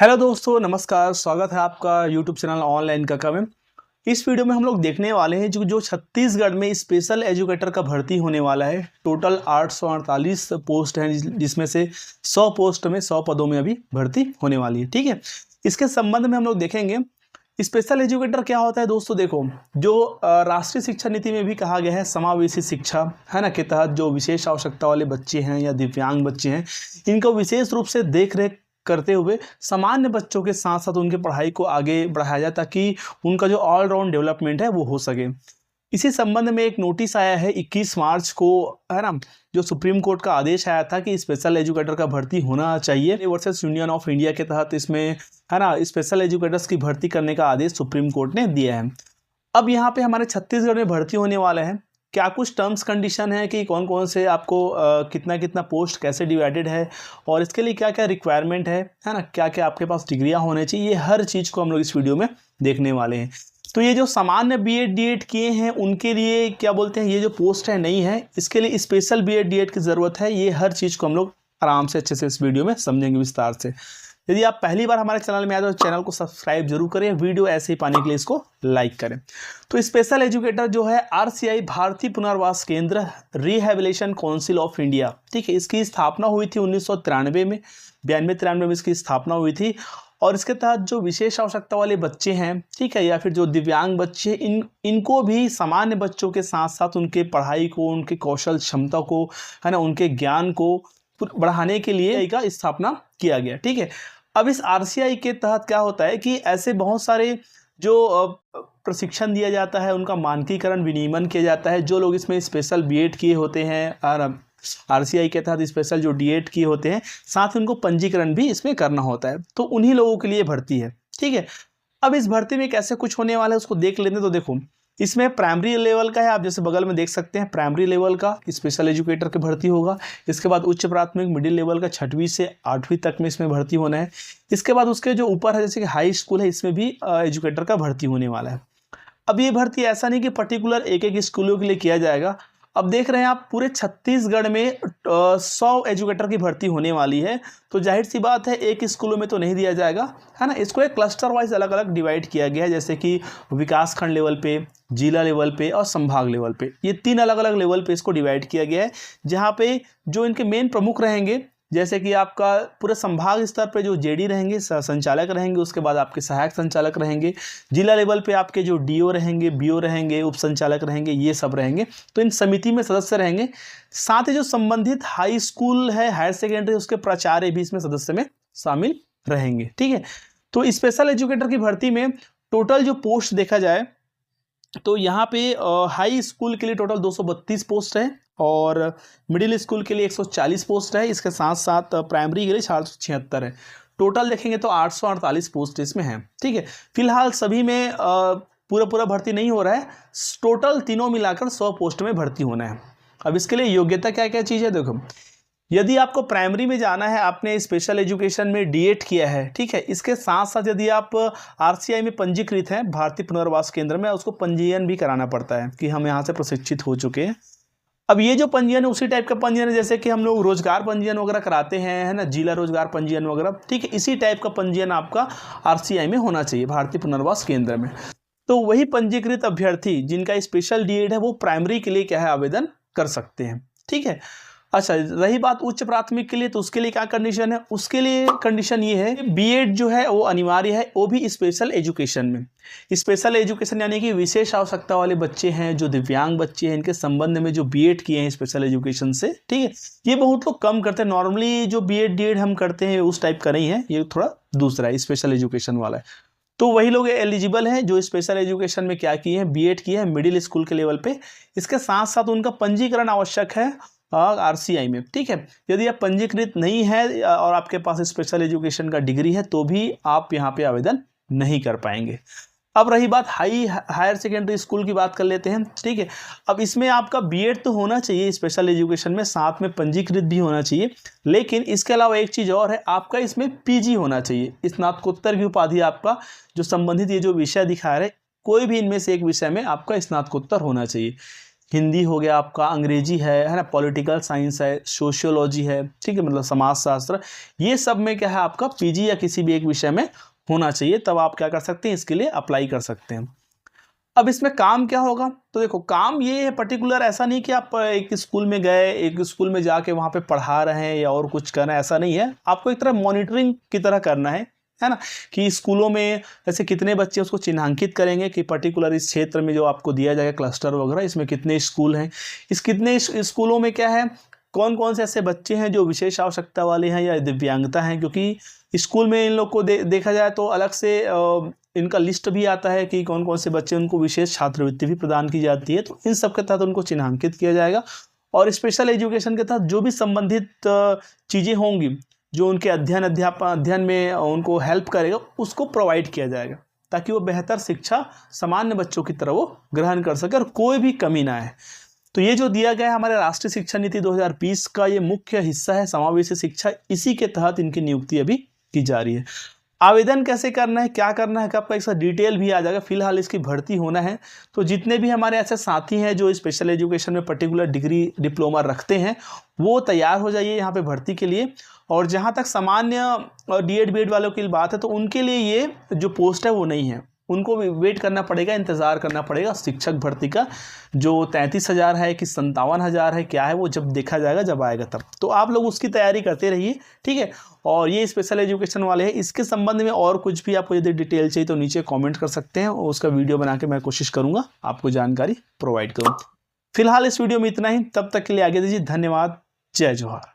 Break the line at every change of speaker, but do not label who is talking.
Hello दोस्तों, नमस्कार। स्वागत है आपका यूट्यूब चैनल ऑनलाइन कक्षा में। इस वीडियो में हम लोग देखने वाले हैं जो छत्तीसगढ़ में स्पेशल एजुकेटर का भर्ती होने वाला है। टोटल 848 पोस्ट हैं, जिसमें से 100 पोस्ट में 100 पदों में अभी भर्ती होने वाली है। ठीक है, इसके संबंध में हम लोग देखेंगे स्पेशल एजुकेटर क्या होता है। दोस्तों देखो, जो राष्ट्रीय शिक्षा नीति में भी कहा गया है, समावेशी शिक्षा है ना, के तहत जो विशेष आवश्यकता वाले बच्चे हैं या दिव्यांग बच्चे हैं, इनको विशेष रूप से देख रेख करते हुए सामान्य बच्चों के साथ साथ उनके पढ़ाई को आगे बढ़ाया जाए, ताकि उनका जो ऑलराउंड डेवलपमेंट है वो हो सके। इसी संबंध में एक नोटिस आया है 21 मार्च को, है ना, जो सुप्रीम कोर्ट का आदेश आया था कि स्पेशल एजुकेटर का भर्ती होना चाहिए वर्सेस यूनियन ऑफ इंडिया के तहत, इसमें है ना स्पेशल एजुकेटर्स की भर्ती करने का आदेश सुप्रीम कोर्ट ने दिया है। अब यहाँ पे हमारे छत्तीसगढ़ में भर्ती होने वाला है। क्या कुछ टर्म्स कंडीशन है कि कौन कौन से आपको कितना कितना पोस्ट कैसे डिवाइडेड है, और इसके लिए क्या क्या रिक्वायरमेंट है ना, क्या क्या आपके पास डिग्रियां होने चाहिए, ये हर चीज़ को हम लोग इस वीडियो में देखने वाले हैं। तो ये जो सामान्य बीएड डीएड किए हैं उनके लिए क्या बोलते हैं, ये जो पोस्ट है नहीं है, इसके लिए स्पेशल बीएड डीएड की ज़रूरत है। ये हर चीज़ को हम लोग आराम से अच्छे से इस वीडियो में समझेंगे विस्तार से। यदि आप पहली बार हमारे चैनल में आए तो चैनल को सब्सक्राइब जरूर करें, वीडियो ऐसे ही पाने के लिए इसको लाइक करें। तो स्पेशल एजुकेटर जो है आरसीआई, भारतीय पुनर्वास केंद्र रिहेबिलिटेशन काउंसिल ऑफ इंडिया, ठीक है, इसकी स्थापना हुई थी 1993 में, 92-93 में इसकी स्थापना हुई थी। और इसके तहत जो विशेष आवश्यकता वाले बच्चे हैं, ठीक है, या फिर जो दिव्यांग बच्चे, इनको भी सामान्य बच्चों के साथ साथ उनके पढ़ाई को, उनके कौशल क्षमता को, है ना, उनके ज्ञान को बढ़ाने के लिए इसका स्थापना किया गया। ठीक है, अब इस आरसीआई के तहत क्या होता है कि ऐसे बहुत सारे जो प्रशिक्षण दिया जाता है, उनका मानकीकरण विनियमन किया जाता है। जो लोग इसमें स्पेशल बीएड किए होते हैं और आरसीआई के तहत स्पेशल जो डीएड किए होते हैं, साथ ही उनको पंजीकरण भी इसमें करना होता है। तो उन्हीं लोगों के लिए भर्ती है। ठीक है, अब इस भर्ती में कैसे कुछ होने वाला है उसको देख लेते हैं। तो देखो, इसमें प्राइमरी लेवल का है, आप जैसे बगल में देख सकते हैं, प्राइमरी लेवल का स्पेशल एजुकेटर की भर्ती होगा। इसके बाद उच्च प्राथमिक मिडिल लेवल का 6वीं से 8वीं तक में इसमें भर्ती होना है। इसके बाद उसके जो ऊपर है, जैसे कि हाई स्कूल है, इसमें भी एजुकेटर का भर्ती होने वाला है। अब ये भर्ती ऐसा नहीं कि पर्टिकुलर एक एक स्कूलों के लिए किया जाएगा। अब देख रहे हैं आप, पूरे छत्तीसगढ़ में 100 एजुकेटर की भर्ती होने वाली है। तो जाहिर सी बात है, एक स्कूलों में तो नहीं दिया जाएगा, है ना। इसको एक क्लस्टर वाइज अलग अलग डिवाइड किया गया है, जैसे कि विकास खंड लेवल पे, जिला लेवल पे और संभाग लेवल पे। ये 3 अलग अलग लेवल पे इसको डिवाइड किया गया है, जहाँ पे जो इनके मेन प्रमुख रहेंगे, जैसे कि आपका पूरे संभाग स्तर पे जो जेडी रहेंगे, संचालक रहेंगे, उसके बाद आपके सहायक संचालक रहेंगे। जिला लेवल पे आपके जो डीओ रहेंगे, बीओ रहेंगे, उप संचालक रहेंगे, ये सब रहेंगे। तो इन समिति में सदस्य रहेंगे। साथ ही जो संबंधित हाई स्कूल है, हायर सेकेंडरी, उसके प्राचार्य भी इसमें सदस्य में शामिल रहेंगे। ठीक है, तो स्पेशल एजुकेटर की भर्ती में टोटल जो पोस्ट देखा जाए तो यहाँ पे हाई स्कूल के लिए टोटल 232 पोस्ट है, और मिडिल स्कूल के लिए 140 पोस्ट है। इसके साथ साथ प्राइमरी के लिए 476 है। टोटल देखेंगे तो 848 पोस्ट इसमें है। ठीक है, फिलहाल सभी में पूरा भर्ती नहीं हो रहा है। टोटल तीनों मिलाकर 100 पोस्ट में भर्ती होना है। अब इसके लिए योग्यता क्या क्या चीज़ है, देखो, यदि आपको प्राइमरी में जाना है, आपने स्पेशल एजुकेशन में डीएड किया है, ठीक है, इसके साथ साथ यदि आप आरसीआई में पंजीकृत हैं, भारतीय पुनर्वास केंद्र में, उसको पंजीयन भी कराना पड़ता है कि हम यहाँ से प्रशिक्षित हो चुके हैं। अब ये जो पंजीयन है उसी टाइप का पंजीयन है जैसे कि हम लोग रोजगार पंजीयन वगैरह कराते हैं, है ना, जिला रोजगार पंजीयन वगैरह। ठीक है, इसी टाइप का पंजीयन आपका आरसीआई में होना चाहिए, भारतीय पुनर्वास केंद्र में। तो वही पंजीकृत अभ्यर्थी जिनका स्पेशल डीएड है, वो प्राइमरी के लिए क्या है, आवेदन कर सकते हैं। ठीक है, अच्छा, रही बात उच्च प्राथमिक के लिए, तो उसके लिए क्या कंडीशन है, उसके लिए कंडीशन ये है कि बीएड जो है वो अनिवार्य है, वो भी स्पेशल एजुकेशन में। स्पेशल एजुकेशन यानी कि विशेष आवश्यकता वाले बच्चे हैं, जो दिव्यांग बच्चे हैं, इनके संबंध में जो बीएड किए हैं स्पेशल एजुकेशन से। ठीक है, ये बहुत लोग कम करते हैं। नॉर्मली जो बीएड डीएड हम करते हैं उस टाइप का नहीं है, ये थोड़ा दूसरा है, स्पेशल एजुकेशन वाला है। तो वही लोग एलिजिबल हैं जो स्पेशल एजुकेशन में क्या किए हैं, बीएड किए हैं मिडिल स्कूल के लेवल पे। इसके साथ साथ उनका पंजीकरण आवश्यक है आरसीआई में। ठीक है, यदि आप पंजीकृत नहीं है और आपके पास स्पेशल एजुकेशन का डिग्री है, तो भी आप यहाँ पे आवेदन नहीं कर पाएंगे। अब रही बात हायर सेकेंडरी स्कूल की, बात कर लेते हैं। ठीक है, अब इसमें आपका बीएड तो होना चाहिए स्पेशल एजुकेशन में, साथ में पंजीकृत भी होना चाहिए। लेकिन इसके अलावा एक चीज़ और है, आपका इसमें पीजी होना चाहिए, स्नातकोत्तर की उपाधि आपका जो संबंधित ये जो विषय दिखा रहे, कोई भी इनमें से एक विषय में आपका स्नातकोत्तर होना चाहिए। हिंदी हो गया आपका, अंग्रेजी है ना, पॉलिटिकल साइंस है, सोशियोलॉजी है, ठीक है, मतलब समाजशास्त्र, ये सब में क्या है आपका पीजी या किसी भी एक विषय में होना चाहिए, तब आप क्या कर सकते हैं, इसके लिए अप्लाई कर सकते हैं। अब इसमें काम क्या होगा, तो देखो काम ये है पर्टिकुलर, ऐसा नहीं कि आप एक स्कूल में गए, एक स्कूल में जाके वहाँ पे पढ़ा रहे हैं या और कुछ करना है, ऐसा नहीं है। आपको एक तरह मॉनिटरिंग की तरह करना है ना, कि स्कूलों में ऐसे कितने बच्चे, उसको चिन्हांकित करेंगे कि पर्टिकुलर इस क्षेत्र में जो आपको दिया जाएगा क्लस्टर वगैरह, इसमें कितने स्कूल हैं, इस कितने स्कूलों में क्या है, कौन कौन से ऐसे बच्चे हैं जो विशेष आवश्यकता वाले हैं या दिव्यांगता हैं, क्योंकि स्कूल में इन लोग को देखा जाए तो अलग से इनका लिस्ट भी आता है कि कौन कौन से बच्चे, उनको विशेष छात्रवृत्ति भी प्रदान की जाती है, तो इन सब के तहत उनको चिन्हांकित किया जाएगा। और स्पेशल एजुकेशन के तहत जो भी संबंधित चीज़ें होंगी जो उनके अध्ययन में उनको हेल्प करेगा, उसको प्रोवाइड किया जाएगा, ताकि वो बेहतर शिक्षा सामान्य बच्चों की तरह वो ग्रहण कर सके और कोई भी कमी ना आए। तो ये जो दिया गया है हमारे राष्ट्रीय शिक्षा नीति 2020 का, ये मुख्य हिस्सा है समावेशी शिक्षा, इसी के तहत इनकी नियुक्ति अभी की जा रही है। आवेदन कैसे करना है, क्या करना है, आपका एक डिटेल भी आ जाएगा। फिलहाल इसकी भर्ती होना है, तो जितने भी हमारे ऐसे साथी हैं जो स्पेशल एजुकेशन में पर्टिकुलर डिग्री डिप्लोमा रखते हैं, वो तैयार हो जाइए यहाँ पे भर्ती के लिए। और जहाँ तक सामान्य और डीएड बीएड वालों की बात है, तो उनके लिए ये जो पोस्ट है वो नहीं है, उनको वेट करना पड़ेगा, इंतज़ार करना पड़ेगा शिक्षक भर्ती का, जो 33,000 है कि 57,000 है, क्या है वो जब देखा जाएगा, जब आएगा तब। तो आप लोग उसकी तैयारी करते रहिए, ठीक है। और ये स्पेशल एजुकेशन वाले हैं, इसके संबंध में और कुछ भी आपको यदि डिटेल चाहिए तो नीचे कमेंट कर सकते हैं, और उसका वीडियो बना के मैं कोशिश करूँगा आपको जानकारी प्रोवाइड करूँ। फिलहाल इस वीडियो में इतना ही, तब तक के लिए आगे दीजिए, धन्यवाद, जय जोहार।